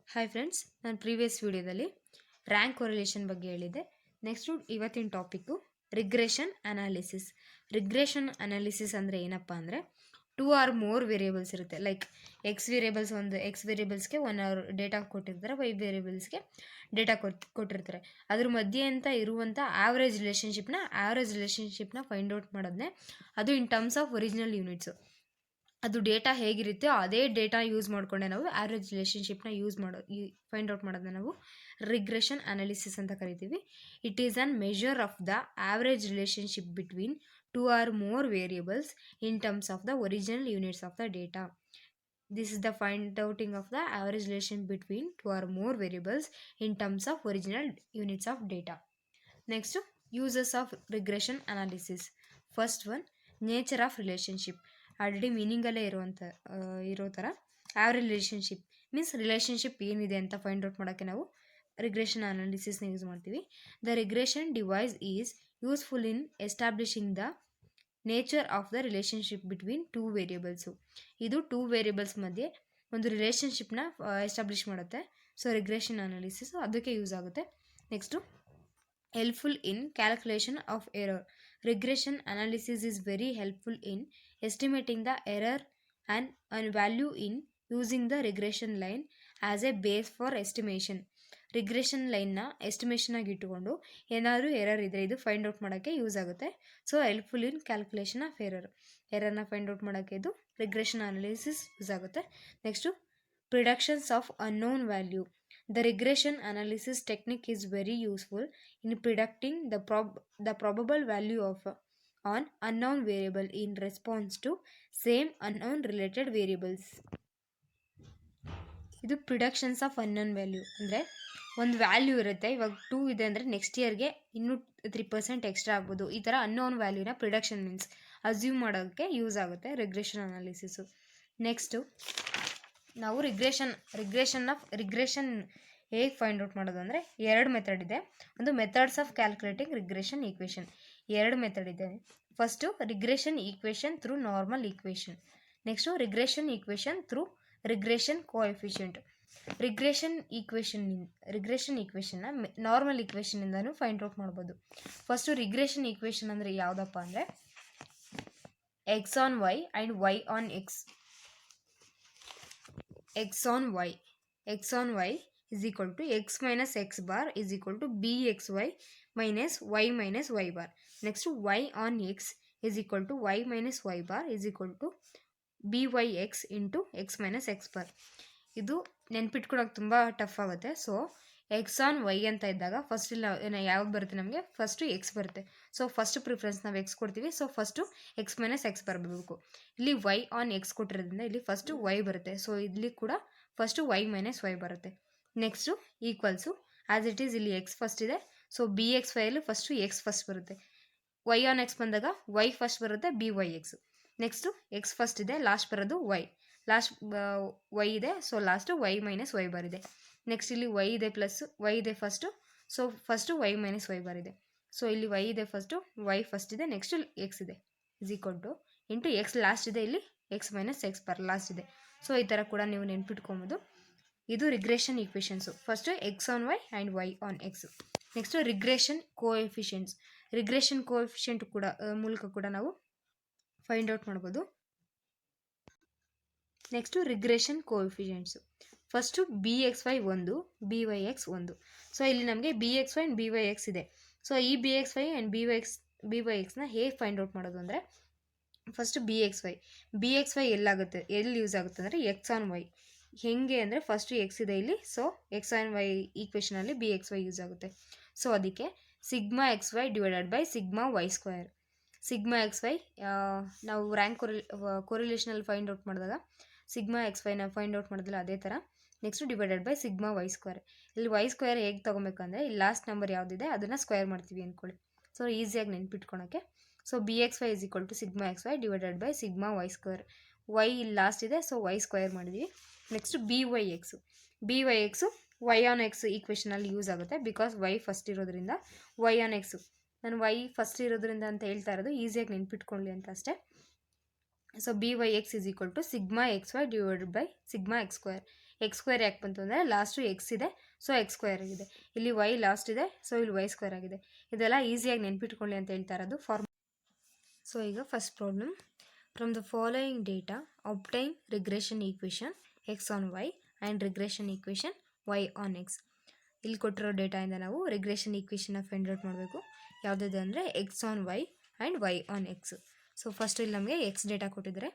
Hi friends, ನಾನು previous ವಿಡಿಯೋದಲ್ಲಿ rank correlation ಬಗ್ಗೆ ಹೇಳಿದ್ದೆ. ನೆಕ್ಸ್ಟು ಇವತ್ತಿನ topic regression analysis. Regression analysis ಅಂದರೆ ಏನಪ್ಪ ಅಂದರೆ 2 or more ವೇರಿಯೇಬಲ್ಸ್ ಇರುತ್ತೆ. ಲೈಕ್ ಎಕ್ಸ್ ವೇರಿಯೇಬಲ್ಸ್ಗೆ 1 hour ಡೇಟಾ ಕೊಟ್ಟಿರ್ತಾರೆ, ವೈ ವೇರಿಯೇಬಲ್ಸ್ಗೆ ಡೇಟಾ ಕೊಟ್ಟಿರ್ತಾರೆ. ಅದ್ರ ಮಧ್ಯೆ ಅಂತ ಇರುವಂಥ ಆವ್ರೇಜ್ ರಿಲೇಷನ್ಶಿಪ್ನ ಫೈಂಡ್ ಔಟ್ ಮಾಡೋದನ್ನೇ ಅದು in terms of original units. ಅದು ಡೇಟಾ ಹೇಗಿರುತ್ತೆ ಅದೇ ಡೇಟಾ ಯೂಸ್ ಮಾಡಿಕೊಂಡೆ ನಾವು ಆವ್ರೇಜ್ ರಿಲೇಷನ್ಶಿಪ್ನ ಫೈಂಡ್ ಔಟ್ ಮಾಡೋದನ್ನ ನಾವು ರಿಗ್ರೆಷನ್ ಅನಾಲಿಸಿಸ್ ಅಂತ ಕರಿತೀವಿ. It is on measure of the average relationship between 2 or more variables in terms of the original units of the data. This is the find outing of the average relation between 2 or more variables in terms of original units of data. Next, uses of regression analysis. First one, nature of relationship. Already ಮೀನಿಂಗಲ್ಲೇ ಇರೋ ಥರ average relationship means relationship ಏನಿದೆ ಅಂತ find out ಮಾಡೋಕ್ಕೆ ನಾವು regression ಅನಾಲಿಸಿಸ್ನ use ಮಾಡ್ತೀವಿ. The regression device is useful in establishing the nature of the relationship between 2 ವೇರಿಯೇಬಲ್ಸು. ಇದು 2 variables ಮಧ್ಯೆ ಒಂದು ರಿಲೇಷನ್ಶಿಪ್ನ ಎಸ್ಟಾಬ್ಲಿಷ್ ಮಾಡುತ್ತೆ. ಸೊ ರಿಗ್ರೆಷನ್ ಅನಾಲಿಸಿಸ್ ಅದಕ್ಕೆ ಯೂಸ್ ಆಗುತ್ತೆ. Next helpful in calculation of error. Regression analysis is very helpful in estimating the error and value in using the regression line as a base for estimation. Regression ಲೈನ್ನ estimation ಆಗಿ ಇಟ್ಟುಕೊಂಡು ಏನಾದರೂ error ಇದ್ದರೆ ಇದು find out ಮಾಡೋಕ್ಕೆ use ಆಗುತ್ತೆ. So helpful in calculation of ಎರರ್ನ find out ಮಾಡೋಕ್ಕೆ ಇದು ರಿಗ್ರೆಷನ್ ಅನಾಲಿಸಿಸ್ ಯೂಸ್ ಆಗುತ್ತೆ. Next predictions of unknown value. The regression analysis technique is very useful in predicting the probable value of an unknown variable in response to same unknown related variables. ಇದು ಪ್ರಿಡಕ್ಷನ್ಸ್ of unknown value ಅಂದರೆ ಒಂದು value ಇರುತ್ತೆ, ಇವಾಗ 2 ಇದೆ ಅಂದರೆ next ಇಯರ್ಗೆ ಇನ್ನೂ 3% extra ಆಗ್ಬೋದು. ಈ ಥರ ಅನ್ನೋನ್ ವ್ಯಾಲ್ಯೂನ ಪ್ರಿಡಕ್ಷನ್ ಮೀನ್ಸ್ ಅಸ್ಯೂಮ್ ಮಾಡೋಕ್ಕೆ ಯೂಸ್ ಆಗುತ್ತೆ ರಿಗ್ರೆಷನ್ ಅನಾಲಿಸಿಸು. ನೆಕ್ಸ್ಟು ನಾವು ರಿಗ್ರೆಷನ್ ಹೇಗೆ ಫೈಂಡ್ ಔಟ್ ಮಾಡೋದು ಅಂದರೆ 2 ಮೆಥಡ್ ಇದೆ. ಒಂದು methods of calculating regression equation. 2 method ಇದೆ. First regression equation through normal equation. Next regression equation through regression coefficient. Regression ಈಕ್ವೇಷನ್ನ ನಾರ್ಮಲ್ ಈಕ್ವೇಷನಿಂದನೂ ಫೈಂಡ್ ಔಟ್ ಮಾಡ್ಬೋದು. ಫಸ್ಟು ರಿಗ್ರೆಷನ್ ಈಕ್ವೇಷನ್ ಅಂದರೆ ಯಾವುದಪ್ಪ ಅಂದರೆ x on y and y on x. x on y is equal to x minus x bar is equal to bxy minus y minus y bar. Next y on x is equal to y minus y bar is equal to byx into x minus x bar. ಇದು ನೆನ್ಪಿಟ್ಕೊಳಕ್ಕೆ ತುಂಬ tough ಆಗುತ್ತೆ. So x on Y ಅಂತ ಇದ್ದಾಗ first ಇಲ್ಲ ಯಾವ್ದು ಬರುತ್ತೆ ನಮಗೆ first X ಬರುತ್ತೆ. ಸೊ ಫಸ್ಟ್ ಪ್ರಿಫರೆನ್ಸ್ ನಾವು ಎಕ್ಸ್ ಕೊಡ್ತೀವಿ. So first X minus X ಬರಬೇಕು. ಇಲ್ಲಿ ವೈ ಆನ್ ಎಕ್ಸ್ ಕೊಟ್ಟಿರೋದ್ರಿಂದ ಇಲ್ಲಿ ಫಸ್ಟು ವೈ ಬರುತ್ತೆ. ಸೊ ಇಲ್ಲಿ ಕೂಡ ಫಸ್ಟು ವೈ ಮೈನಸ್ ವೈ ಬರುತ್ತೆ. Next equals as it is ಇಲ್ಲಿ ಎಕ್ಸ್ ಫಸ್ಟ್ ಇದೆ. ಸೊ ಬಿ ಎಕ್ಸ್ ವೈಯಲ್ಲಿ ಫಸ್ಟು ಎಕ್ಸ್ ಫಸ್ಟ್ ಬರುತ್ತೆ. ವೈ ಆನ್ ಎಕ್ಸ್ ಬಂದಾಗ ವೈ ಫಸ್ಟ್ ಬರುತ್ತೆ, b y x. Next x first ಇದೆ, ಲಾಸ್ಟ್ ಬರೋದು ವೈ. ಲಾಸ್ಟ್ ವೈ ಇದೆ, so last y minus y bar ಇದೆ. ನೆಕ್ಸ್ಟ್ ಇಲ್ಲಿ ವೈ ಇದೆ ಪ್ಲಸ್ ವೈ ಇದೆ first. So first y minus y bar ಇದೆ. ಸೊ ಇಲ್ಲಿ ವೈ ಇದೆ ಫಸ್ಟು, ವೈ ಫಸ್ಟ್ ಇದೆ, ನೆಕ್ಸ್ಟು ಎಕ್ಸ್ ಇದೆ is equal to into x last ಇದೆ, ಇಲ್ಲಿ x minus x bar last ಇದೆ. ಸೊ ಈ ಥರ ಕೂಡ ನೀವು ನೆನ್ಪಿಟ್ಕೊಬೋದು. ಇದು regression equations. First x on y and y on x. Next regression coefficients. Regression coefficient ಕೂಡ ಮೂಲಕ ಕೂಡ ನಾವು ಫೈಂಡ್ ಔಟ್ ಮಾಡ್ಬೋದು. Next regression coefficients. First b x y 1, b y x 1. So ಇಲ್ಲಿ ನಮಗೆ b x y and b y x ಇದೆ. So ಈ b x y and b y ಎಕ್ಸ್ನ ಹೇಗೆ ಫೈಂಡ್ ಔಟ್ ಮಾಡೋದು ಅಂದರೆ ಫಸ್ಟು ಬಿ ಎಕ್ಸ್ ವೈ ಎಲ್ಲಿ use ಆಗುತ್ತೆ ಅಂದರೆ ಎಕ್ಸ್ ಆನ್ ವೈ. ಹೇಗೆ ಅಂದರೆ ಫಸ್ಟು ಎಕ್ಸ್ ಇದೆ ಇಲ್ಲಿ, ಸೊ ಎಕ್ಸ್ ಆನ್ ವೈ ಈಕ್ವೇಷನಲ್ಲಿ ಬಿ ಎಕ್ಸ್ ವೈ ಯೂಸ್ ಆಗುತ್ತೆ. ಸೊ ಅದಕ್ಕೆ sigma x y divided by sigma y square. Sigma x y ನಾವು ರ್ಯಾಂಕ್ ಕೊರಿಲೇಷನಲ್ಲಿ ಫೈಂಡ್ ಔಟ್ ಮಾಡಿದಾಗ ಸಿಗ್ಮಾ ಎಕ್ಸ್ ವೈನ ಫೈಂಡ್ ಔಟ್ ಮಾಡಿದ್ರಲ್ಲ ಅದೇ ಥರ. Next divided by sigma y square. ಇಲ್ಲಿ ವೈ ಸ್ಕ್ವೇರ್ ಹೇಗೆ ತೊಗೊಬೇಕಂದ್ರೆ ಇಲ್ಲಿ ಲಾಸ್ಟ್ ನಂಬರ್ ಯಾವುದಿದೆ ಅದನ್ನು ಸ್ಕ್ವೇರ್ ಮಾಡ್ತೀವಿ ಅಂದ್ಕೊಳ್ಳಿ. ಸೊ ಈಸಿಯಾಗಿ ನೆನ್ಪಿಟ್ಕೊಳಕ್ಕೆ. So b x y is equal to sigma x y divided by sigma y square. Y ಇಲ್ಲಿ ಲಾಸ್ಟ್ ಇದೆ, ಸೊ ವೈ ಸ್ಕ್ವೇರ್ ಮಾಡಿದ್ವಿ. Next b y x y on x ಈಕ್ವೇಷನಲ್ಲಿ ಯೂಸ್ ಆಗುತ್ತೆ. ಬಿಕಾಸ್ ವೈ ಫಸ್ಟ್ ಇರೋದ್ರಿಂದ y on x. ನಾನು y first ಇರೋದ್ರಿಂದ ಅಂತ ಹೇಳ್ತಾ ಇರೋದು ಈಸಿಯಾಗಿ ನೆನ್ಪಿಟ್ಕೊಳ್ಳಿ ಅಂತ ಅಷ್ಟೇ. So by x is equal to sigma xy divided by sigma x square. X square ಯಾಕೆ ಬಂತು ಅಂದರೆ ಲಾಸ್ಟು ಎಕ್ಸ್ ಇದೆ, ಸೊ ಎಕ್ಸ್ ಸ್ಕ್ವೇರ್ ಆಗಿದೆ. ಇಲ್ಲಿ ವೈ ಲಾಸ್ಟ್ ಇದೆ, ಸೊ ಇಲ್ಲಿ ವೈ ಸ್ಕ್ವೇರ್ ಆಗಿದೆ. ಇದೆಲ್ಲ ಈಸಿಯಾಗಿ ನೆನ್ಪಿಟ್ಕೊಳ್ಳಿ ಅಂತ ಹೇಳ್ತಾ ಇರೋದು ಫಾರ್ಮ್. ಸೊ ಈಗ first problem, from the following data obtain regression equation x on y and regression equation y on x. ಇಲ್ಲಿ ಕೊಟ್ಟಿರೋ ಡೇಟಾಯಿಂದ ನಾವು ರಿಗ್ರೆಷನ್ ಈಕ್ವೇಷನ್ನ ಫೈಂಡ್ ಔಟ್ ಮಾಡಬೇಕು. ಯಾವುದಿದೆ ಅಂದರೆ x on y and y on x. So first ಇಲ್ಲಿ ನಮಗೆ ಎಕ್ಸ್ ಡೇಟಾ ಕೊಟ್ಟಿದ್ದಾರೆ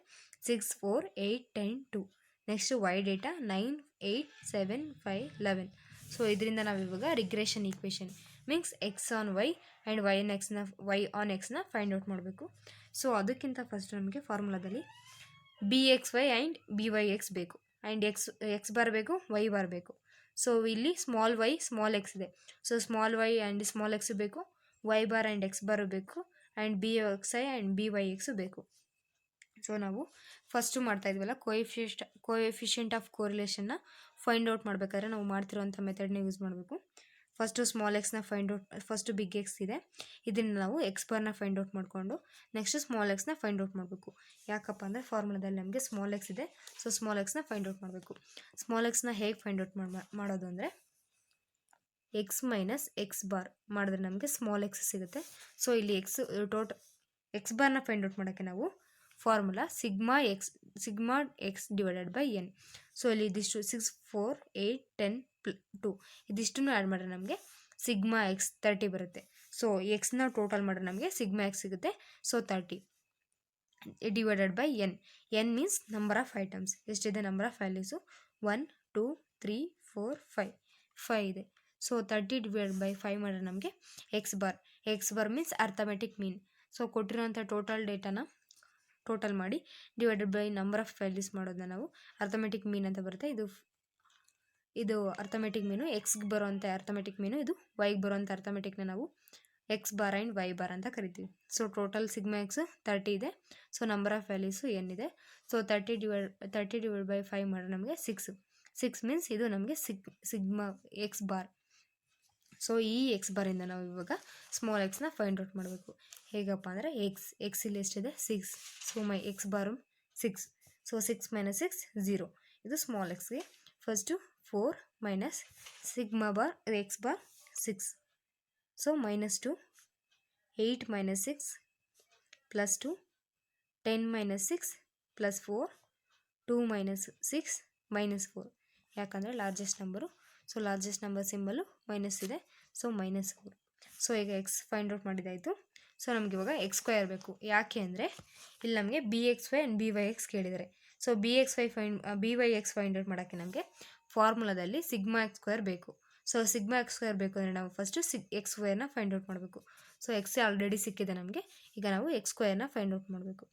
6, 4, 8, 10, 2. Next Y data 9, 8, 7, 5, 11. ಸೊ ಇದರಿಂದ ನಾವು ಇವಾಗ regression equation means x on y and y on ಎಕ್ಸ್ನ ಫೈಂಡ್ ಔಟ್ ಮಾಡಬೇಕು. ಸೊ ಅದಕ್ಕಿಂತ ಫಸ್ಟ್ ನಮಗೆ ಫಾರ್ಮುಲಾದಲ್ಲಿ b x y and b y x ಬೇಕು, ಆ್ಯಂಡ್ ಎಕ್ಸ್ ಬರಬೇಕು, ವೈ ಬರಬೇಕು. ಸೊ ಇಲ್ಲಿ ಸ್ಮಾಲ್ ವೈ ಸ್ಮಾಲ್ ಎಕ್ಸ್ ಇದೆ, so small y and small x ಬೇಕು, ವೈ ಬಾರ್ ಆ್ಯಂಡ್ ಎಕ್ಸ್ ಬರಬೇಕು, and b x I and b y x ಬೇಕು. So ನಾವು first ಮಾಡ್ತಾ ಇದ್ವಲ್ಲ ಕೋಎಫಿಷಿಯಂಟ್ ಆಫ್ ಕೋರಿಲೇಷನ್ನ ಫೈಂಡ್ ಔಟ್ ಮಾಡಬೇಕಾದ್ರೆ ನಾವು ಮಾಡ್ತಿರೋಂಥ ಮೆಥಡ್ನ ಯೂಸ್ ಮಾಡಬೇಕು. ಫಸ್ಟು ಸ್ಮಾಲ್ ಎಕ್ಸ್ನ find out, first big x ಇದೆ, ಇದನ್ನು ನಾವು ಎಕ್ಸ್ ಬಾರ್ನ ಫೈಂಡ್ ಔಟ್ ಮಾಡಿಕೊಂಡು ನೆಕ್ಸ್ಟ್ ಸ್ಮಾಲ್ ಎಕ್ಸ್ನ ಫೈಂಡ್ ಔಟ್ ಮಾಡಬೇಕು. ಯಾಕಪ್ಪ ಅಂದರೆ ಫಾರ್ಮುಲಾದಲ್ಲಿ ನಮಗೆ ಸ್ಮಾಲ್ ಎಕ್ಸ್ ಇದೆ, ಸೊ ಸ್ಮಾಲ್ ಎಕ್ಸ್ನ ಫೈಂಡ್ ಔಟ್ ಮಾಡಬೇಕು. ಸ್ಮಾಲ್ ಎಕ್ಸ್ನ ಹೇಗೆ ಫೈಂಡ್ ಔಟ್ ಮಾಡೋದು ಅಂದರೆ ಎಕ್ಸ್ ಮೈನಸ್ ಎಕ್ಸ್ ಬಾರ್ ಮಾಡಿದ್ರೆ ನಮಗೆ ಸ್ಮಾಲ್ ಎಕ್ಸ್ ಸಿಗುತ್ತೆ. ಸೊ ಇಲ್ಲಿ ಎಕ್ಸ್ ಬಾರ್ನ ಫೈಂಡ್ ಔಟ್ ಮಾಡೋಕ್ಕೆ ನಾವು formula sigma X divided by N. So ಇಲ್ಲಿ ಇದಿಷ್ಟು 6, 4, 8, 10, 2 ಇದಿಷ್ಟನ್ನು ಆ್ಯಡ್ ಮಾಡಿದ್ರೆ ನಮಗೆ ಸಿಗ್ಮಾ ಎಕ್ಸ್ 30 ಬರುತ್ತೆ. ಸೊ ಎಕ್ಸ್ನ ಟೋಟಲ್ ಮಾಡಿದ್ರೆ ನಮಗೆ ಸಿಗ್ಮಾ ಎಕ್ಸ್ ಸಿಗುತ್ತೆ. So 30 divided by N means number of items. ಎಷ್ಟಿದೆ ನಂಬರ್ ಆಫ್ ವ್ಯಾಲ್ಯೂಸು 1, 2, 3, 4, 5 ಇದೆ. ಸೊ 30 ಡಿವೈಡ್ ಬೈ 5 ಮಾಡಿದ್ರೆ ನಮಗೆ x bar means arithmetic mean. So ಕೊಟ್ಟಿರೋಂಥ ಟೋಟಲ್ ಡೇಟಾನ ಟೋಟಲ್ ಮಾಡಿ divided by number of values ಮಾಡೋದನ್ನ ನಾವು ಅರ್ಥಮೆಟಿಕ್ ಮೀನ್ ಅಂತ ಬರುತ್ತೆ. ಇದು ಅರ್ಥಮೆಟಿಕ್ ಮೀನು, ಎಕ್ಸ್ಗೆ ಬರೋವಂಥ ಅರ್ಥಮೆಟಿಕ್ ಮೀನು, ಇದು ವೈಗೆ ಬರೋವಂಥ ಅರ್ಥಮೆಟಿಕ್ನ ನಾವು x bar and y bar ಅಂತ ಕರಿತೀವಿ. ಸೊ ಟೋಟಲ್ ಸಿಗ್ಮಾ ಎಕ್ಸ್ 30 ಇದೆ, ಸೊ ನಂಬರ್ ಆಫ್ ವ್ಯಾಲ್ಯೂಸು ಏನಿದೆ. ಸೊ 30 ಡಿವೈಡ್ ಬೈ 5 ಮಾಡಿದ್ರೆ ನಮಗೆ 6 ಮೀನ್ಸ್ ಇದು ನಮಗೆ ಸಿಗ್ಮಾ ಎಕ್ಸ್ ಬಾರ್. ಸೊ ಈ ಎಕ್ಸ್ ಬಾರಿಂದ ನಾವು ಇವಾಗ ಸ್ಮಾಲ್ ಎಕ್ಸ್ನ ಫೈಂಡ್ ಔಟ್ ಮಾಡಬೇಕು. ಹೇಗಪ್ಪ ಅಂದರೆ ಎಕ್ಸ್ ಇಲ್ಲಿ ಎಷ್ಟಿದೆ 6, so my x bar 6. So 6 - 6 0. ಇದು ಸ್ಮಾಲ್ ಎಕ್ಸ್ಗೆ first 4 minus sigma bar x bar 6. So -2, 8 - 6 +2, 10 - 6 +4, 2 - 6 -4. ಯಾಕಂದರೆ largest number, so largest number symbol minus ಇದೆ, ಸೊ -4. ಸೊ ಈಗ ಎಕ್ಸ್ ಫೈಂಡ್ ಔಟ್ ಮಾಡಿದಾಯಿತು. ಸೊ ನಮಗೆ ಇವಾಗ ಎಕ್ಸ್ ಸ್ಕ್ವೇರ್ ಬೇಕು. ಯಾಕೆ ಅಂದರೆ ಇಲ್ಲಿ ನಮಗೆ b x y and b y x ಕೇಳಿದ್ದಾರೆ. So b y x find out ಮಾಡೋಕ್ಕೆ ನಮಗೆ ಫಾರ್ಮುಲಾದಲ್ಲಿ ಸಿಗ್ಮಾ ಎಕ್ಸ್ ಸ್ಕ್ವೇರ್ ಬೇಕು. ಸೊ ಸಿಗ್ಮಾ ಎಕ್ಸ್ ಸ್ಕ್ವೇರ್ ಬೇಕು ಅಂದರೆ ನಾವು ಫಸ್ಟು ಎಕ್ಸ್ ಸ್ಕ್ವೇರ್ನ ಫೈಂಡ್ ಔಟ್ ಮಾಡಬೇಕು. ಸೊ ಎಕ್ಸ್ ಆಲ್ರೆಡಿ ಸಿಕ್ಕಿದೆ ನಮಗೆ, ಈಗ ನಾವು ಎಕ್ಸ್ ಸ್ಕ್ವೇರ್ನ ಫೈಂಡ್ ಔಟ್ ಮಾಡಬೇಕು.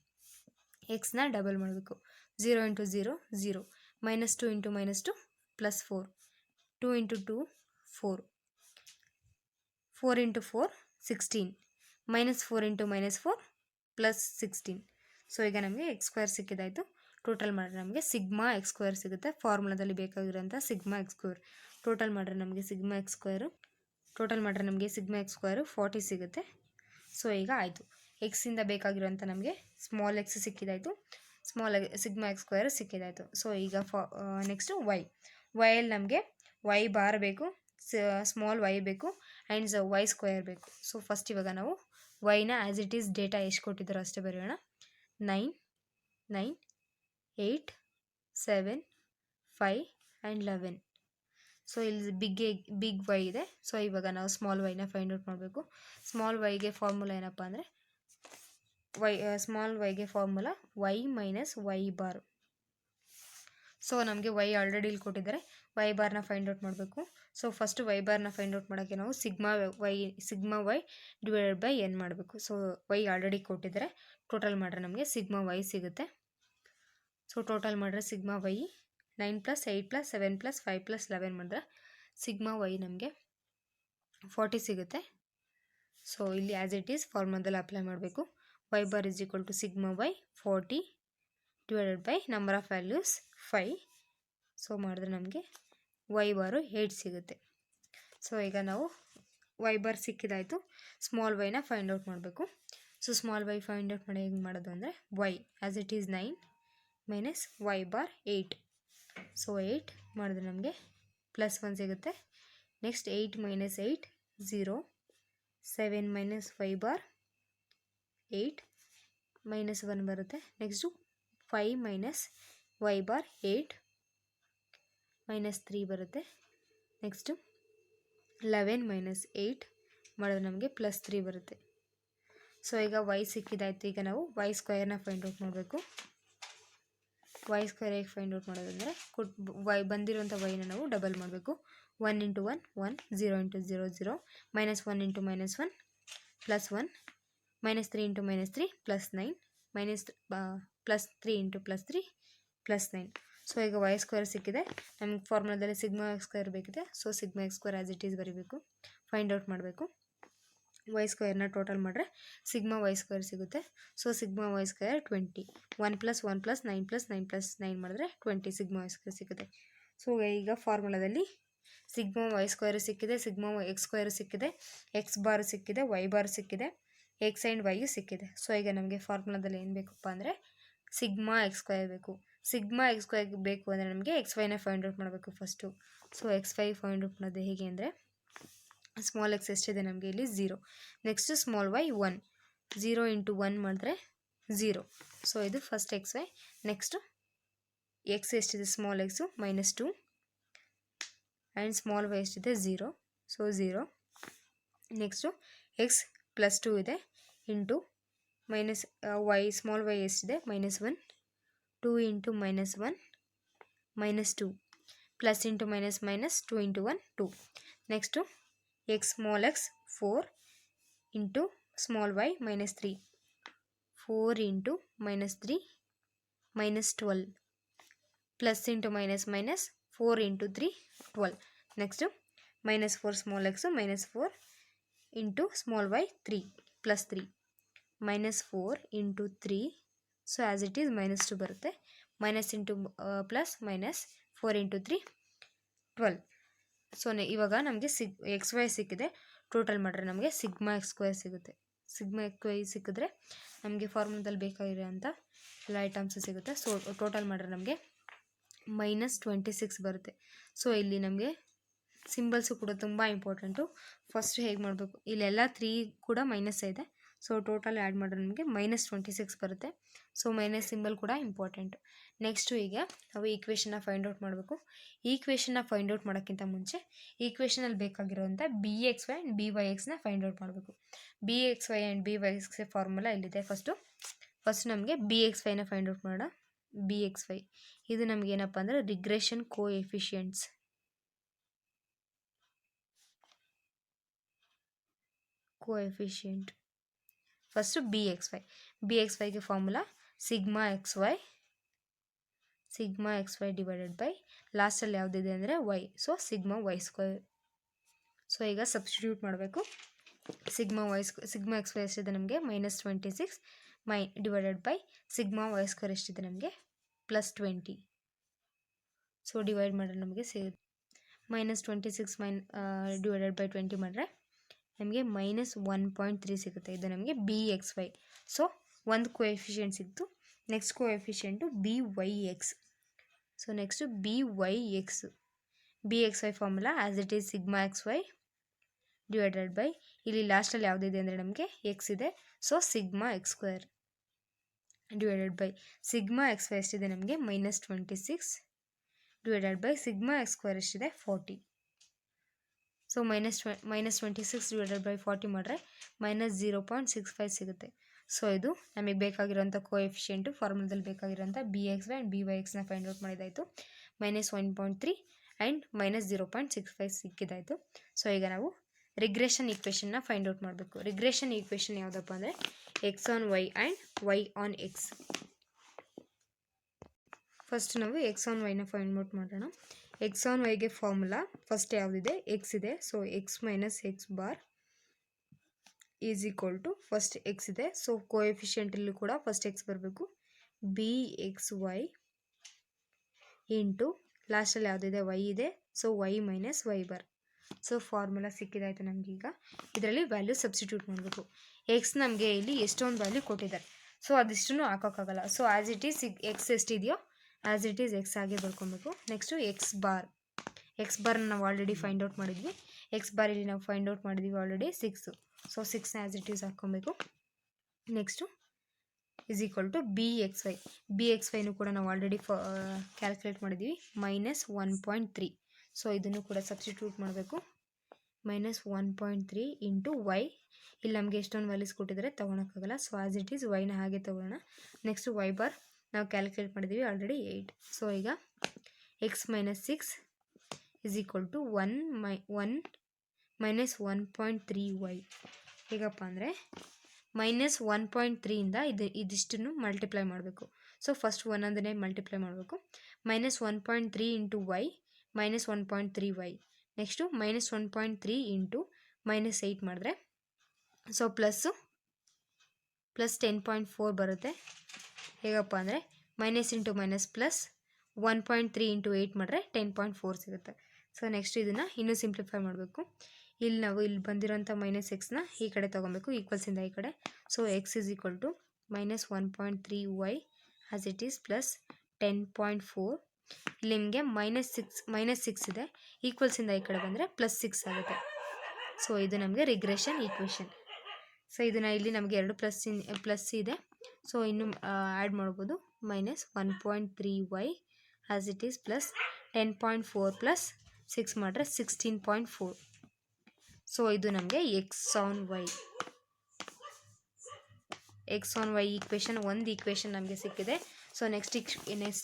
ಎಕ್ಸ್ನ ಡಬಲ್ ಮಾಡಬೇಕು. 0 × 0 0, -2 × -2 +4, 2 × 2 4, 4 × 4 16, -4 × -4 +16. ಸೊ ಈಗ ನಮಗೆ ಎಕ್ಸ್ ಸ್ಕ್ವೇರ್ ಸಿಕ್ಕಿದಾಯಿತು. ಟೋಟಲ್ ಮಾಡಿದ್ರೆ ನಮಗೆ ಸಿಗ್ಮಾ ಎಕ್ಸ್ ಸ್ಕ್ವೇರ್ ಸಿಗುತ್ತೆ. ಫಾರ್ಮುಲಾದಲ್ಲಿ ಬೇಕಾಗಿರೋಂಥ ಸಿಗ್ಮಾ ಎಕ್ಸ್ ಸ್ಕ್ವೇರ್ ಟೋಟಲ್ ಮಾಡಿದ್ರೆ ನಮಗೆ ಸಿಗ್ಮಾ ಎಕ್ಸ್ ಸ್ಕ್ವೇರು 40 ಸಿಗುತ್ತೆ. ಸೊ ಈಗ ಆಯಿತು, ಎಕ್ಸಿಂದ ಬೇಕಾಗಿರೋಂಥ ನಮಗೆ ಸ್ಮಾಲ್ ಎಕ್ಸ್ ಸಿಕ್ಕಿದಾಯಿತು, ಸಿಗ್ಮಾ ಎಕ್ಸ್ ಸ್ಕ್ವೇರ್ ಸಿಕ್ಕಿದಾಯಿತು. ಸೊ ಈಗ ನೆಕ್ಸ್ಟು ವೈಯಲ್ಲಿ ನಮಗೆ ವೈ ಬಾರ್ ಬೇಕು, ಸ್ಮಾಲ್ ವೈ ಬೇಕು, ಆ್ಯಂಡ್ ವೈ ಸ್ಕ್ವೇರ್ ಬೇಕು. ಸೊ ಫಸ್ಟ್ ಇವಾಗ ನಾವು ವೈನ ಆ್ಯಸ್ ಇಟ್ ಈಸ್ ಡೇಟಾ ಎಷ್ಟು ಕೊಟ್ಟಿದ್ದಾರೋ ಅಷ್ಟೇ ಬರೆಯೋಣ. 9, 9, 8, 7, 5 ಆ್ಯಂಡ್ 11. ಸೊ ಇಲ್ಲಿ ಬಿಗ್ ವೈ ಇದೆ. ಸೊ ಇವಾಗ ನಾವು ಸ್ಮಾಲ್ ವೈನ ಫೈಂಡ್ ಔಟ್ ಮಾಡಬೇಕು. ಸ್ಮಾಲ್ ವೈಗೆ ಫಾರ್ಮುಲಾ ಏನಪ್ಪ ಅಂದರೆ ಸ್ಮಾಲ್ ವೈಗೆ formula y minus y bar. So ನಮಗೆ ವೈ ಆಲ್ರೆಡಿ ಇಲ್ಲಿ ಕೊಟ್ಟಿದ್ದಾರೆ, ವೈ ಬಾರ್ನ ಫೈಂಡ್ ಔಟ್ ಮಾಡಬೇಕು. ಸೊ ಫಸ್ಟು ವೈ ಬಾರ್ನ ಫೈಂಡ್ ಔಟ್ ಮಾಡೋಕ್ಕೆ ನಾವು sigma y divided by n ಮಾಡಬೇಕು. ಸೊ ವೈ ಆಲ್ರೆಡಿ ಕೊಟ್ಟಿದ್ದಾರೆ, ಟೋಟಲ್ ಮಾಡಿದ್ರೆ ನಮಗೆ ಸಿಗ್ಮಾ ವೈ ಸಿಗುತ್ತೆ. ಸೊ ಟೋಟಲ್ ಮಾಡಿದ್ರೆ ಸಿಗ್ಮಾ ವೈ 9 + 8 + 7 + 5 + 11 ಮಾಡಿದ್ರೆ ಸಿಗ್ಮಾ ವೈ ನಮಗೆ 40 ಸಿಗುತ್ತೆ. ಸೊ ಇಲ್ಲಿ ಆ್ಯಸ್ ಇಟ್ ಈಸ್ ಫಾರ್ಮುಲಾದಲ್ಲಿ ಅಪ್ಲೈ ಮಾಡಬೇಕು. Y bar = sigma y 40 divided by number of values 5. So ಮಾಡಿದ್ರೆ ನಮಗೆ ವೈ ಬಾರು 8 ಸಿಗುತ್ತೆ. ಸೊ ಈಗ ನಾವು ವೈ ಬಾರ್ ಸಿಕ್ಕಿದಾಯಿತು, ಸ್ಮಾಲ್ ವೈನ ಫೈಂಡ್ ಔಟ್ ಮಾಡಬೇಕು. So small y find out ಮಾಡಿ ಹೆಂಗೆ ಮಾಡೋದು ಅಂದರೆ y as it is 9 - y bar 8. So 8 ಮಾಡಿದ್ರೆ ನಮಗೆ +1 ಸಿಗುತ್ತೆ. ನೆಕ್ಸ್ಟ್ 8 - 8 0, 7 - 5 ಬಾರ್ 8 -1 ಬರುತ್ತೆ. ನೆಕ್ಸ್ಟು 5 - y ಬಾರ್ 8 -3 ಬರುತ್ತೆ. ನೆಕ್ಸ್ಟು 11 - 8 ಮಾಡಿದ್ರೆ ನಮಗೆ +3 ಬರುತ್ತೆ. ಸೊ ಈಗ y ಸಿಕ್ಕಿದಾಯಿತು. ಈಗ ನಾವು y ಸ್ಕ್ವೇರ್ನ ಫೈಂಡ್ ಔಟ್ ಮಾಡಬೇಕು. y ಸ್ಕ್ವೇರ್ ಹೇಗೆ ಫೈಂಡ್ ಔಟ್ ಮಾಡೋದಂದರೆ ಬಂದಿರುವಂಥ ವೈನ ನಾವು ಡಬಲ್ ಮಾಡಬೇಕು. 1 × 1 1, 0 × 0 0, -1 × -1 +1, -3 × -3 +9, +3 × +3 +9. ಸೊ ಈಗ y ಸ್ಕ್ವೇರ್ ಸಿಕ್ಕಿದೆ. ನಮಗೆ ಫಾರ್ಮುಲಾದಲ್ಲಿ σx² ಬೇಕಿದೆ. So σx² as it is ಬರೀಬೇಕು. ಫೈಂಡ್ ಔಟ್ ಮಾಡಬೇಕು. y ಸ್ಕ್ವೇರ್ನ ಟೋಟಲ್ ಮಾಡಿದ್ರೆ σy² ಸಿಗುತ್ತೆ. So σy² 20. 1 + 1 + 9 + 9 + 9 ಮಾಡಿದ್ರೆ 20 σy² ಸಿಗುತ್ತೆ. ಸೊ ಈಗ ಫಾರ್ಮುಲಾದಲ್ಲಿ σy² ಸಿಕ್ಕಿದೆ, σx² ಸಿಕ್ಕಿದೆ, x ಬಾರ್ ಸಿಕ್ಕಿದೆ, y ಬಾರ್ ಸಿಕ್ಕಿದೆ, x ಆ್ಯಂಡ್ y ಸಿಕ್ಕಿದೆ. ಸೊ ಈಗ ನಮಗೆ ಫಾರ್ಮುಲಾದಲ್ಲಿ ಏನು ಬೇಕಪ್ಪ ಅಂದರೆ σx² ಬೇಕು. σx² ಬೇಕು ಅಂದರೆ ನಮಗೆ xyನ ಫೈಂಡ್ ಔಟ್ ಮಾಡಬೇಕು first. So xy find out ಮಾಡೋದು ಹೇಗೆ ಅಂದರೆ ಸ್ಮಾಲ್ x ಎಷ್ಟಿದೆ ನಮಗೆ ಇಲ್ಲಿ 0. Next small y 1. 0 × 1 ಮಾಡಿದ್ರೆ 0. ಸೊ ಇದು ಫಸ್ಟ್ xy. ನೆಕ್ಸ್ಟು x ಎಷ್ಟಿದೆ small x -2 and small y ಎಷ್ಟಿದೆ 0. ಸೊ 0. ನೆಕ್ಸ್ಟು x +2 ಇದೆ ಇಂಟು y ಸ್ಮಾಲ್ y ಎಷ್ಟಿದೆ -1. 2 × -1 -2 plus into minus 2 × 1 2. Next x small x 4 into small y -3. 4 × -3 -12 plus into minus 4 × 3 12. Next -4 small x -4 into small y 3 plus 3 -4 × 3. So as it is -2 ಬರುತ್ತೆ. minus into plus minus 4 × 3 12. So ಇವಾಗ ನಮಗೆ xy ಸಿಕ್ಕಿದೆ. Total ಮಾಡಿದ್ರೆ ನಮಗೆ σx² ಸಿಗುತ್ತೆ. σxy ಸಿಕ್ಕಿದ್ರೆ ನಮಗೆ ಫಾರ್ಮುಲಾದಲ್ಲಿ ಬೇಕಾಗಿರೋಂಥ ಎಲ್ಲ ಐಟಮ್ಸ್ ಸಿಗುತ್ತೆ. ಸೊ ಟೋಟಲ್ ಮಾಡಿದ್ರೆ ನಮಗೆ -26 ಬರುತ್ತೆ. ಸೊ ಇಲ್ಲಿ ನಮಗೆ ಸಿಂಬಲ್ಸು ಕೂಡ ತುಂಬ ಇಂಪಾರ್ಟೆಂಟು. ಫಸ್ಟ್ ಹೇಗೆ ಮಾಡಬೇಕು, ಇಲ್ಲೆಲ್ಲ 3 ಕೂಡ ಮೈನಸ್ ಇದೆ. ಸೊ ಟೋಟಲ್ ಆ್ಯಡ್ ಮಾಡಿದ್ರೆ ನಮಗೆ -26 ಬರುತ್ತೆ. ಸೊ ಮೈನಸ್ ಸಿಂಬಲ್ ಕೂಡ ಇಂಪಾರ್ಟೆಂಟು. ನೆಕ್ಸ್ಟು ಈಗ ನಾವು ಈಕ್ವೇಷನ್ನ ಫೈಂಡ್ ಔಟ್ ಮಾಡಬೇಕು. ಈಕ್ವೇಷನ್ನ ಫೈಂಡ್ ಔಟ್ ಮಾಡೋಕ್ಕಿಂತ ಮುಂಚೆ ಈಕ್ವೇಷನಲ್ಲಿ ಬೇಕಾಗಿರೋಂಥ BXY ಆ್ಯಂಡ್ BYXನ ಫೈಂಡ್ ಔಟ್ ಮಾಡಬೇಕು. BXY ಆ್ಯಂಡ್ BYX ಫಾರ್ಮುಲಾ ಇಲ್ಲಿದೆ. ಫಸ್ಟ್ ನಮಗೆ BXYನ ಫೈಂಡ್ ಔಟ್ ಮಾಡೋಣ. BXY ಇದು ನಮ್ಗೆ ಏನಪ್ಪ ಅಂದರೆ ರಿಗ್ರೆಷನ್ ಕೋಎಫಿಷಿಯೆಂಟ್ಸ್. ಫಸ್ಟು BXYಗೆ ಫಾರ್ಮುಲಾ σxy ಡಿವೈಡೆಡ್ ಬೈ ಲಾಸ್ಟಲ್ಲಿ ಯಾವುದಿದೆ ಅಂದರೆ y. So σy². ಸೊ ಈಗ ಸಬ್ಸ್ಟಿಟ್ಯೂಟ್ ಮಾಡಬೇಕು. σxy ಎಷ್ಟಿದೆ ನಮಗೆ -26 ಡಿವೈಡೆಡ್ ಬೈ σy² ಎಷ್ಟಿದೆ ನಮಗೆ +20. ಸೊ ಡಿವೈಡ್ ಮಾಡಿದ್ರೆ ನಮಗೆ ಸಿಗುತ್ತೆ -26 ಡಿವೈಡೆಡ್ ಬೈ 20 ಮಾಡಿದ್ರೆ ನಮಗೆ -1.3 ಸಿಗುತ್ತೆ. ಇದು ನಮಗೆ BXY. ಸೊ ಒಂದು ಕೋಎಫಿಷಿಯೆಂಟ್ ಸಿಕ್ತು. Next coefficient BYX. So next BXY formula as it is σxy divided by ಇಲ್ಲಿ ಲಾಸ್ಟಲ್ಲಿ ಯಾವುದಿದೆ ಅಂದರೆ ನಮಗೆ x ಇದೆ. So σx² divided by σxy ಎಷ್ಟಿದೆ ನಮಗೆ -26 ಡಿವೈಡೆಡ್ ಬೈ σx² ಎಷ್ಟಿದೆ 40. ಸೊ -26 ಡಿವೈಡೆಡ್ ಬೈ 40 ಮಾಡಿದ್ರೆ -0.65 ಸಿಗುತ್ತೆ. ಸೊ ಇದು ನಮಗೆ ಬೇಕಾಗಿರೋಂಥ ಕೋಎಫಿಷಿಯೆಂಟು. ಫಾರ್ಮುಲಾದಲ್ಲಿ ಬೇಕಾಗಿರೋಂಥ BXY ಆ್ಯಂಡ್ BYXನ ಫೈಂಡ್ ಔಟ್ ಮಾಡಿದ್ದಾಯಿತು. -1.3 ಆ್ಯಂಡ್ -0.65 ಸಿಕ್ಕಿದ್ದಾಯಿತು. ಸೊ ಈಗ ನಾವು ರಿಗ್ರೆಷನ್ ಈಕ್ವೇಷನ್ನ ಫೈಂಡ್ ಔಟ್ ಮಾಡಬೇಕು. ರಿಗ್ರೆಷನ್ ಈಕ್ವೇಷನ್ ಯಾವುದಪ್ಪ ಅಂದರೆ x on y and y on x. First ನಾವು x on y ನ ಫೈಂಡ್ ಔಟ್ ಮಾಡೋಣ. x on yಗೆ ಫಾರ್ಮುಲಾ ಫಸ್ಟ್ ಯಾವುದಿದೆ x ಇದೆ. So x - x bar is equal to first x ಇದೆ. ಸೊ ಕೋಎಫಿಷಿಯೆಂಟಲ್ಲೂ ಕೂಡ ಫಸ್ಟ್ x ಬರಬೇಕು. BXY ಇಂಟು ಲಾಸ್ಟಲ್ಲಿ ಯಾವುದಿದೆ y ಇದೆ. So y - y bar. So formula ಸಿಕ್ಕಿದಾಯಿತು ನಮಗೆ. ಈಗ ಇದರಲ್ಲಿ ವ್ಯಾಲ್ಯೂ ಸಬ್ಸ್ಟಿಟ್ಯೂಟ್ ಮಾಡಬೇಕು. x ನಮಗೆ ಇಲ್ಲಿ ಎಷ್ಟೊಂದು ವ್ಯಾಲ್ಯೂ ಕೊಟ್ಟಿದ್ದಾರೆ. ಸೊ ಅದಿಷ್ಟನ್ನು ಹಾಕೋಕ್ಕಾಗಲ್ಲ. So as it is x ಎಷ್ಟಿದೆಯೋ ಆ್ಯಸ್ ಇಟ್ ಈಸ್ ಎಕ್ಸ್ ಆಗಿ ಬರ್ಕೊಬೇಕು. ನೆಕ್ಸ್ಟು ಎಕ್ಸ್ ಬಾರ್ನ ನಾವು ಆಲ್ರೆಡಿ ಫೈಂಡ್ ಔಟ್ ಮಾಡಿದ್ವಿ. ಎಕ್ಸ್ ಬಾರ್ ಇಲ್ಲಿ ನಾವು ಫೈಂಡ್ ಔಟ್ ಮಾಡಿದ್ವಿ ಆಲ್ರೆಡಿ 6. ಸೊ 6ನ ಆ್ಯಸ್ ಇಟ್ ಈಸ್ ಹಾಕ್ಕೊಬೇಕು. Next is equal to b x ವೈನು ಕೂಡ ನಾವು ಆಲ್ರೆಡಿ ಕ್ಯಾಲ್ಕುಲೇಟ್ ಮಾಡಿದ್ವಿ -1.3. ಸೊ ಇದನ್ನು ಕೂಡ ಸಬ್ಸ್ಟಿಟ್ಯೂಟ್ ಮಾಡಬೇಕು. -1.3 ಇಂಟು ವೈ. ಇಲ್ಲಿ ನಮಗೆ ಎಷ್ಟೊಂದು ವ್ಯಾಲ್ಯೂಸ್ ಕೊಟ್ಟಿದ್ದಾರೆ ತೊಗೊಳಕ್ಕಾಗಲ್ಲ. ಸೊ ಆ್ಯಸ್ ಇಟ್ ಈಸ್ ವೈನ ಹಾಗೆ ತೊಗೊಳ್ಳೋಣ. ನೆಕ್ಸ್ಟು ವೈ ಬಾರ್ ನಾವು ಕ್ಯಾಲ್ಕುಲೇಟ್ ಮಾಡಿದ್ದೀವಿ ಆಲ್ರೆಡಿ 8. ಸೊ ಈಗ x minus 6 is equal to 1-1.3 y. ಹೇಗಪ್ಪ ಅಂದರೆ -1.3 ಇಂದ ಇದಿಷ್ಟನ್ನು ಮಲ್ಟಿಪ್ಲೈ ಮಾಡಬೇಕು. ಸೊ ಫಸ್ಟ್ ಒಂದೊಂದನ್ನೇ ಮಲ್ಟಿಪ್ಲೈ ಮಾಡಬೇಕು. -1.3 into y -1.3 y. Next -1.3 into -8 ಮಾಡಿದ್ರೆ ಸೊ ಪ್ಲಸ್ 10.4 ಬರುತ್ತೆ. ಹೇಗಪ್ಪ ಅಂದರೆ minus into minus plus 1.3 into 8 ಮಾಡಿದ್ರೆ 10.4 ಸಿಗುತ್ತೆ. ಸೊ ನೆಕ್ಸ್ಟ್ ಇದನ್ನು ಇನ್ನೂ ಸಿಂಪ್ಲಿಫೈ ಮಾಡಬೇಕು. ಇಲ್ಲಿ ಬಂದಿರೋಂಥ ಮೈನಸ್ ಎಕ್ಸ್ನ ಈ ಕಡೆ ತೊಗೊಬೇಕು, ಈಕ್ವಲ್ಸಿಂದ ಈ ಕಡೆ. So x is equal to -1.3 y as it is plus 10.4. ಇಲ್ಲಿ ನಿಮಗೆ -6 ಇದೆ, ಈಕ್ವಲ್ಸಿಂದ ಈ ಕಡೆ ಬಂದರೆ +6 ಆಗುತ್ತೆ. ಸೊ ಇದು ನಮಗೆ ರಿಗ್ರೆಷನ್ ಈಕ್ವೇಷನ್. ಸೊ ಇದನ್ನು ಇಲ್ಲಿ ನಮಗೆ 2 ಪ್ಲಸ್ ಇದೆ. ಸೊ ಇನ್ನು ಆ್ಯಡ್ ಮಾಡ್ಬೋದು. -1.3 y as it is plus 10.4 plus 6 ಮಾಡಿದ್ರೆ 16.4. ಸೊ ಇದು ನಮಗೆ ಎಕ್ಸ್ ಆನ್ ವೈ ಈಕ್ವೇಷನ್ ಒಂದು ಈಕ್ವೇಷನ್ ನಮಗೆ ಸಿಕ್ಕಿದೆ. So next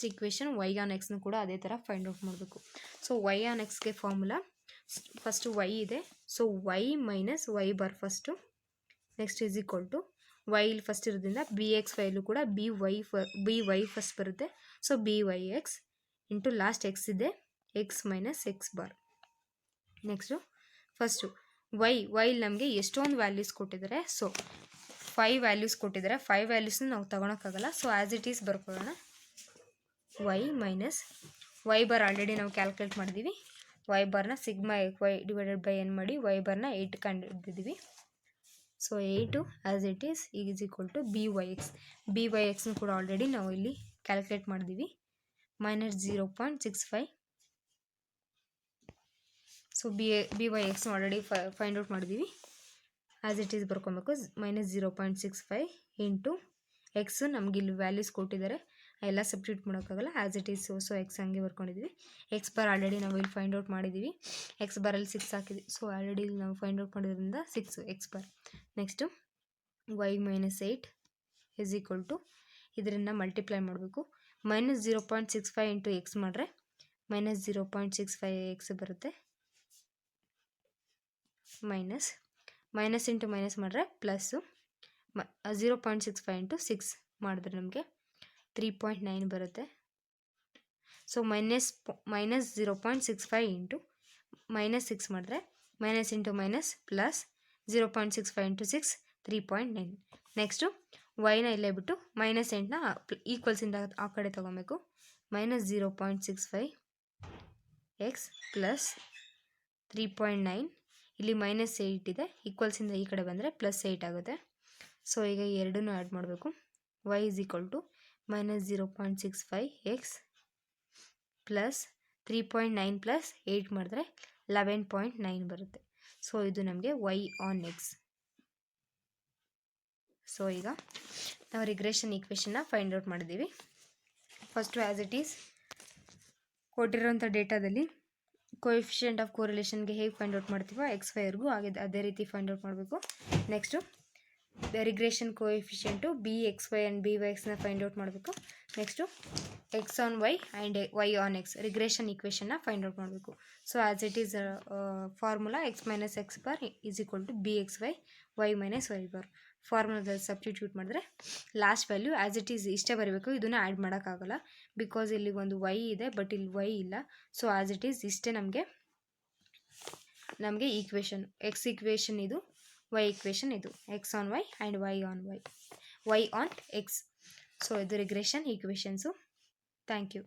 equation y on ಎಕ್ಸ್ನು ಕೂಡ ಅದೇ ಥರ ಫೈಂಡ್ ಔಟ್ ಮಾಡಬೇಕು. ಸೊ ವೈ ಆನ್ ಎಕ್ಸ್ಗೆ ಫಾರ್ಮುಲಾ ಫಸ್ಟು ವೈ ಇದೆ. So y minus y bar first. Next is equal to y ಇಲ್ಲಿ ಫಸ್ಟ್ ಇರೋದ್ರಿಂದ ಬಿ ಎಕ್ಸ್ ವೈಲು ಕೂಡ ಬಿ ವೈ ಫಸ್ಟ್ ಬರುತ್ತೆ. So b y X into last x ಇದೆ x minus x bar. Next first y ನಮಗೆ ಎಷ್ಟೊಂದು values ಕೊಟ್ಟಿದ್ದಾರೆ. So 5 values ಕೊಟ್ಟಿದ್ದಾರೆ. 5 ವ್ಯಾಲ್ಯೂಸ್ನ ನಾವು ತೊಗೊಳಕ್ಕಾಗಲ್ಲ. ಸೊ ಆ್ಯಸ್ ಇಟ್ ಈಸ್ ಬರ್ಕೊಳ್ಳೋಣ. Y minus y bar already ನಾವು ಕ್ಯಾಲ್ಕುಲೇಟ್ ಮಾಡಿದ್ದೀವಿ. ವೈ ಬಾರ್ನ sigma y divided by n ಮಾಡಿ ವೈ ಬಾರ್ನ 8 ಕಂಡಿದ್ದೀವಿ. So 8 as it is equal to b y ಎಕ್ಸ್ನು ಕೂಡ ಆಲ್ರೆಡಿ ನಾವು ಇಲ್ಲಿ ಕ್ಯಾಲ್ಕುಲೇಟ್ ಮಾಡಿದ್ದೀವಿ -0.65. ಸೊ ಬಿ ವೈ ಎಕ್ಸ್ನ ಆಲ್ರೆಡಿ ಫೈಂಡ್ ಔಟ್ ಮಾಡಿದ್ದೀವಿ. ಆ್ಯಸ್ ಇಟ್ ಈಸ್ ಬರ್ಕೊಬೇಕು. -0.65 ಇಂಟು ಎಕ್ಸು ನಮ್ಗೆ ಇಲ್ಲಿ ವ್ಯಾಲ್ಯೂಸ್ ಕೊಟ್ಟಿದ್ದಾರೆ, ಎಲ್ಲ ಸಬ್ಸ್ಟಿಟ್ಯೂಟ್ ಮಾಡೋಕ್ಕಾಗಲ್ಲ. As it is so X ಹಂಗೆ ಬರ್ಕೊಂಡಿದ್ವಿ. ಎಕ್ಸ್ ಬಾರ್ ಆಲ್ರೆಡಿ ನಾವು ಇಲ್ಲಿ ಫೈಂಡ್ ಔಟ್ ಮಾಡಿದ್ದೀವಿ. ಎಕ್ಸ್ ಬಾರಲ್ಲಿ 6 ಹಾಕಿದ್ವಿ. ಸೊ ಆಲ್ರೆಡಿ ಇಲ್ಲಿ ನಾವು ಫೈಂಡ್ ಔಟ್ ಮಾಡಿದ್ರಿಂದ 6 x bar. Next y minus 8 is equal to ಇದರಿಂದ ಮಲ್ಟಿಪ್ಲೈ ಮಾಡಬೇಕು. -0.65 ಇಂಟು ಎಕ್ಸ್ ಮಾಡಿದ್ರೆ -0.65 ಎಕ್ಸ್ ಬರುತ್ತೆ. ಮೈನಸ್ ಇಂಟು ಮೈನಸ್ ಮಾಡಿದ್ರೆ ಪ್ಲಸ್ಸು 0.65 ಇಂಟು 6 ಮಾಡಿದ್ರೆ ನಮಗೆ 3.9 ಬರುತ್ತೆ. ಸೊ -0.65 ಇಂಟು -6 ಮಾಡಿದ್ರೆ minus into minus plus 0.65 into 6 3.9. Next ವೈನ ಇಲ್ಲೇ ಬಿಟ್ಟು -8ನ ಈಕ್ವಲ್ಸಿಂದ ಆ ಕಡೆ ತೊಗೊಬೇಕು. -0.65 ಎಕ್ಸ್ ಪ್ಲಸ್ 3.9. ಇಲ್ಲಿ -8 ಇದೆ, ಈಕ್ವಲ್ಸಿಂದ ಈ ಕಡೆ ಬಂದರೆ +8 ಆಗುತ್ತೆ. ಸೊ ಈಗ ಎರಡನ್ನೂ ಆ್ಯಡ್ ಮಾಡಬೇಕು. Y is equal to -0.65 x plus 3.9 plus 8 ಮಾಡಿದ್ರೆ 11.9 ಬರುತ್ತೆ. ಸೊ ಇದು ನಮಗೆ ವೈ ಆನ್ ಎಕ್ಸ್. ಸೊ ಈಗ ನಾವು ರಿಗ್ರೆಷನ್ ಈಕ್ವೇಷನ್ನ ಫೈಂಡ್ ಔಟ್ ಮಾಡಿದ್ದೀವಿ. ಫಸ್ಟು ಆ್ಯಸ್ ಇಟ್ ಈಸ್ ಕೊಟ್ಟಿರೋಂಥ ಡೇಟಾದಲ್ಲಿ ಕೋಎಫಿಷಿಯೆಂಟ್ ಆಫ್ ಕೋರಿಲೇಷನ್ಗೆ ಹೇಗೆ ಫೈಂಡ್ ಔಟ್ ಮಾಡ್ತೀವೋ ಎಕ್ಸ್ ವೈರ್ಗೂ ಅದೇ ರೀತಿ ಫೈಂಡ್ ಔಟ್ ಮಾಡಬೇಕು. Next regression coefficient b x y and b y ಎಕ್ಸ್ನ ಫೈಂಡ್ ಔಟ್ ಮಾಡಬೇಕು. Next x on y and y on x regression ಈಕ್ವೇಷನ್ನ ಫೈಂಡ್ ಔಟ್ ಮಾಡಬೇಕು. So as it is formula x minus x bar is equal to b x Y minus y bar. ಫಾರ್ಮುಲಾದಲ್ಲಿ substitute ಮಾಡಿದ್ರೆ last value as it is ಇಷ್ಟೇ ಬರಬೇಕು. ಇದನ್ನು add ಮಾಡೋಕ್ಕಾಗಲ್ಲ because ಇಲ್ಲಿ ಒಂದು ವೈ ಇದೆ ಬಟ್ ಇಲ್ಲಿ ವೈ ಇಲ್ಲ. ಸೊ ಆ್ಯಸ್ ಇಟ್ ಈಸ್ ಇಷ್ಟೇ ನಮಗೆ ಈಕ್ವೇಷನ್. ಎಕ್ಸ್ ಈಕ್ವೇಷನ್ ಇದು, ವೈ ಈಕ್ವೇಷನ್ ಇದು. X on y and y on x. So ಇದು ರಿಗ್ರೆಷನ್ ಈಕ್ವೇಷನ್ಸು. Thank you.